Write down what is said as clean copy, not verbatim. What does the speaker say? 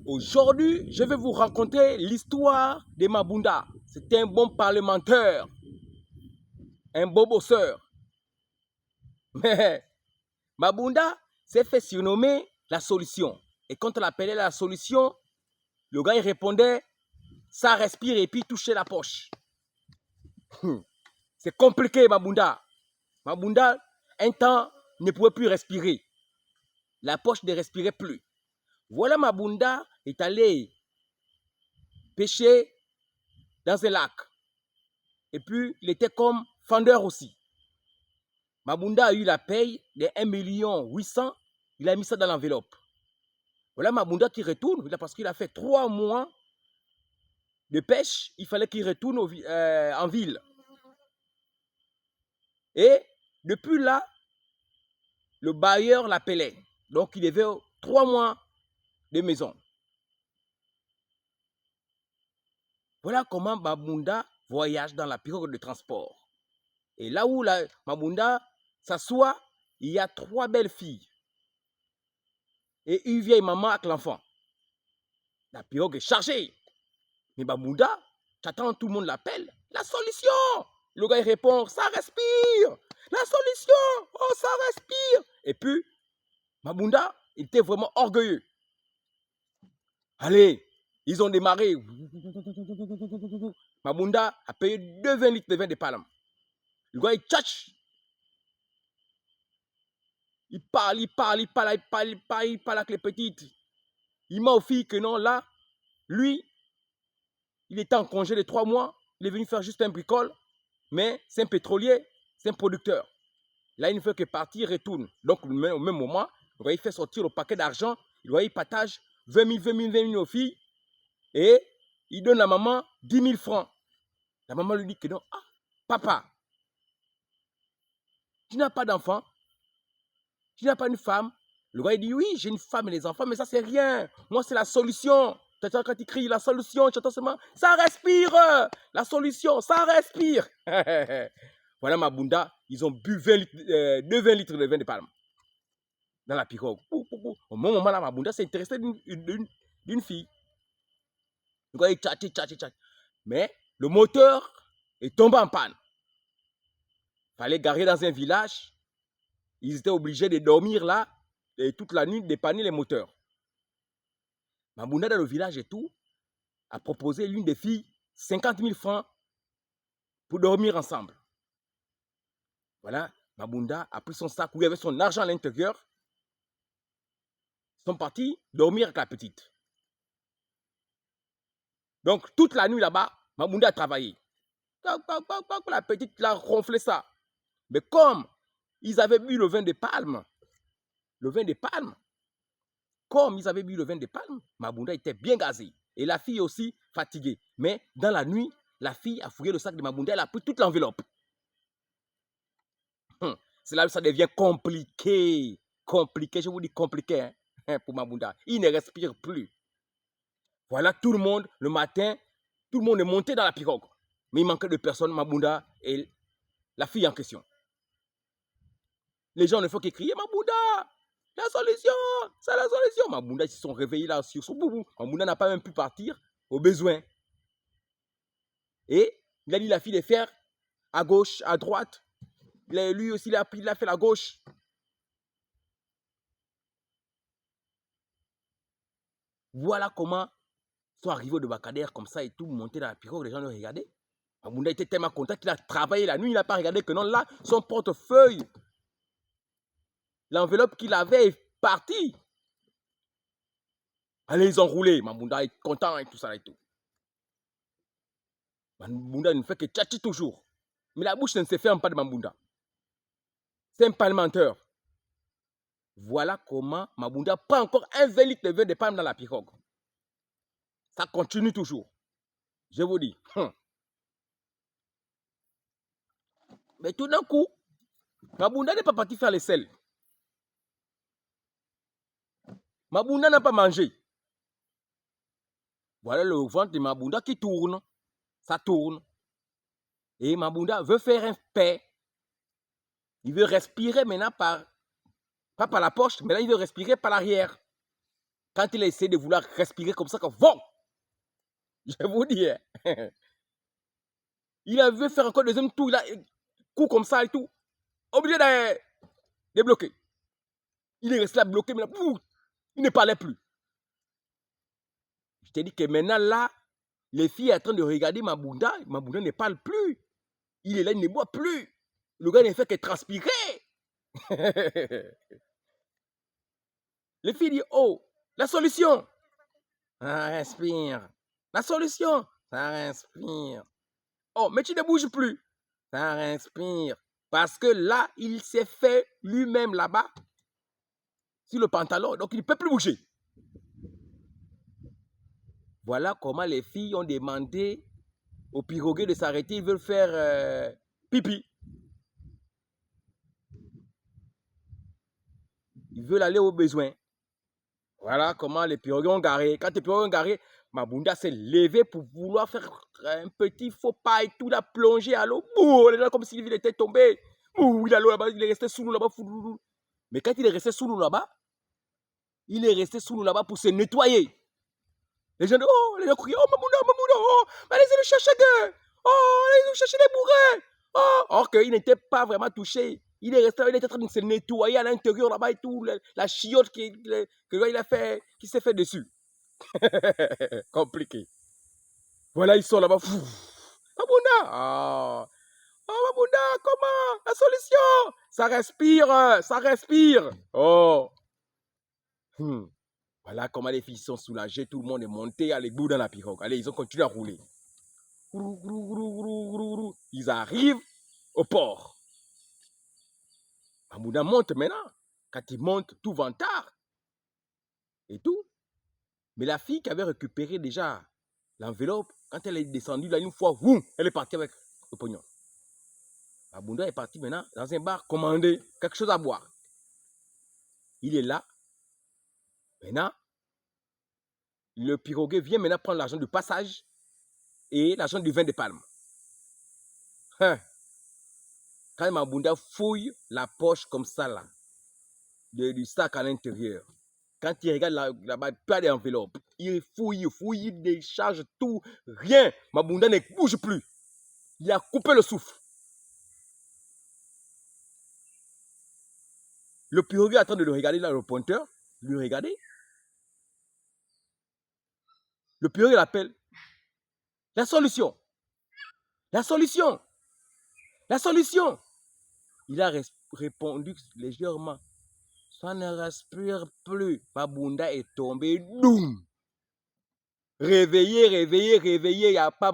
Aujourd'hui, je vais vous raconter l'histoire de Mabunda. C'était un bon parlementaire, un beau bosseur. Mais Mabunda s'est fait surnommer la solution. Et quand on l'appelait la solution, le gars il répondait, ça respire et puis toucher la poche. C'est compliqué Mabunda. Mabunda, un temps, ne pouvait plus respirer. La poche ne respirait plus. Voilà Mabunda est allé pêcher dans un lac. Et puis, il était comme fendeur aussi. Mabunda a eu la paye de 1 800 000. Il a mis ça dans l'enveloppe. Voilà Mabunda qui retourne, parce qu'il a fait 3 mois de pêche. Il fallait qu'il retourne en ville. Et depuis là, le bailleur l'appelait. Donc, il avait 3 mois de maison. Voilà comment Mabunda voyage dans la pirogue de transport. Et là où Mabunda s'assoit, il y a 3 belles filles. Et une vieille maman avec l'enfant. La pirogue est chargée. Mais Mabunda, t'attends, tout le monde l'appelle. La solution! Le gars il répond, ça respire! La solution! Oh, ça respire! Et puis, Mabunda, il était vraiment orgueilleux. Allez, ils ont démarré. Mabunda a payé 20 litres de vin de palme. Le gars il tchatche. Il parle avec les petites. Il m'a aux filles que non, là, lui, il était en congé de 3 mois. Il est venu faire juste un bricole. Mais c'est un pétrolier, c'est un producteur. Là, il ne fait que partir, il retourne. Donc, au même moment, il fait sortir le paquet d'argent. Il partage 20 000 aux filles. Et il donne à la maman 10 000 francs. La maman lui dit que non. Ah, papa, tu n'as pas d'enfant? Tu n'as pas une femme? Le gars, il dit oui, j'ai une femme et des enfants, mais ça, c'est rien. Moi, c'est la solution. Tu entends quand il crie la solution, tu entends seulement, ça respire. La solution, ça respire. Voilà Mabunda, ils ont bu 20 litres de vin de palme dans la pirogue. Au moment là, Mabunda s'est intéressé d'une fille. Le gars, il tchatche. Mais le moteur est tombé en panne. Il fallait garer dans un village. Ils étaient obligés de dormir là et toute la nuit, dépanner les moteurs. Mabunda, dans le village et tout, a proposé l'une des filles 50 000 francs pour dormir ensemble. Voilà, Mabunda a pris son sac où il y avait son argent à l'intérieur. Ils sont partis dormir avec la petite. Donc, toute la nuit là-bas, Mabunda a travaillé. La petite a ronflé ça. Mais comme ils avaient bu le vin de palme, Mabunda était bien gazé. Et la fille aussi fatiguée. Mais dans la nuit, la fille a fouillé le sac de Mabunda, elle a pris toute l'enveloppe. C'est là où ça devient compliqué. Compliqué, je vous dis compliqué pour Mabunda. Il ne respire plus. Voilà, tout le monde, le matin, tout le monde est monté dans la pirogue. Mais il manquait de personnes, Mabunda et la fille en question. Les gens ne font que crier, Mabunda, la solution, c'est la solution. Mabunda, ils se sont réveillés là sur son boubou. Mabunda n'a pas même pu partir au besoin. Et il a dit la fille de faire à gauche, à droite. Lui aussi, il a fait la gauche. Voilà comment sont arrivés de Bakader comme ça et tout, monter dans la pirogue, les gens le regardaient. Mabunda était tellement content qu'il a travaillé la nuit, il n'a pas regardé que non, là, son portefeuille, l'enveloppe qu'il avait est partie. Allez, ils ont roulé. Mabunda est content et tout ça et tout. Mabunda ne fait que tchatcher toujours. Mais la bouche ne se ferme pas de Mabunda. C'est un parlementaire. Voilà comment Mabunda prend encore un 20 litres de vin de palme dans la pirogue. Ça continue toujours. Je vous dis. Mais tout d'un coup, Mabunda n'est pas parti faire les selles. Mabunda n'a pas mangé. Voilà le ventre de Mabunda qui tourne. Ça tourne. Et Mabunda veut faire un paix. Il veut respirer maintenant pas par la poche, mais là il veut respirer par l'arrière. Quand il a essayé de vouloir respirer comme ça, que bon, je vous dis, il a vu faire encore le deuxième tour, il a coup comme ça et tout, obligé de bloquer. Il est resté là bloqué, mais là, il ne parlait plus. Je t'ai dit que maintenant là, les filles sont en train de regarder Mabunda ne parle plus. Il est là, il ne boit plus. Le gars ne fait que transpirer. Les filles disent, oh, la solution. Ça respire. La solution. Ça respire. Oh, mais tu ne bouges plus. Ça respire. Parce que là, il s'est fait lui-même là-bas sur le pantalon. Donc, il ne peut plus bouger. Voilà comment les filles ont demandé au piroguer de s'arrêter. Ils veulent faire pipi. Ils veulent aller aux besoins. Voilà comment les pirogues ont garé. Quand les pirogues ont garé, Mabunda s'est levé pour vouloir faire un petit faux pas et tout, la plongé à l'eau. Les gens comme s'il était tombé. Il est là-bas, il est resté sous nous là-bas. Mais quand il est resté sous nous là-bas, il est resté sous nous là-bas pour se nettoyer. Les gens, oh, les gens crient, oh, Mabunda, oh, allez-y le chercher, oh, allez-y chercher les bourrins. Oh, or qu'il n'était pas vraiment touché. Il est resté, il était en train de se nettoyer à l'intérieur là-bas et tout, la chiotte que il a fait, qui s'est fait dessus. Compliqué. Voilà, ils sont là-bas. Mabunda, Mabunda, comment? La solution? Ça respire, ça respire. Oh. Voilà comment les filles sont soulagées, tout le monde est monté à l'égout dans la pirogue. Allez, ils ont continué à rouler. Ils arrivent au port. Mabunda monte maintenant. Quand il monte, tout ventard. Et tout. Mais la fille qui avait récupéré déjà l'enveloppe, quand elle est descendue là une fois, elle est partie avec le pognon. Mabunda est parti maintenant dans un bar commander quelque chose à boire. Il est là. Maintenant, le piroguer vient maintenant prendre l'argent du passage et l'argent du vin de palme. Quand Mabunda fouille la poche comme ça là, du sac à l'intérieur, quand il regarde là-bas, pas d'enveloppe, il fouille, il décharge tout, rien. Mabunda ne bouge plus. Il a coupé le souffle. Le piroguer est en train de le regarder là, le pointeur, lui regarder. Le piroguer l'appelle. La solution. La solution. La solution. Il a répondu légèrement. Ça ne respire plus. Mabunda est tombé. Doum. Réveillé, il n'y a pas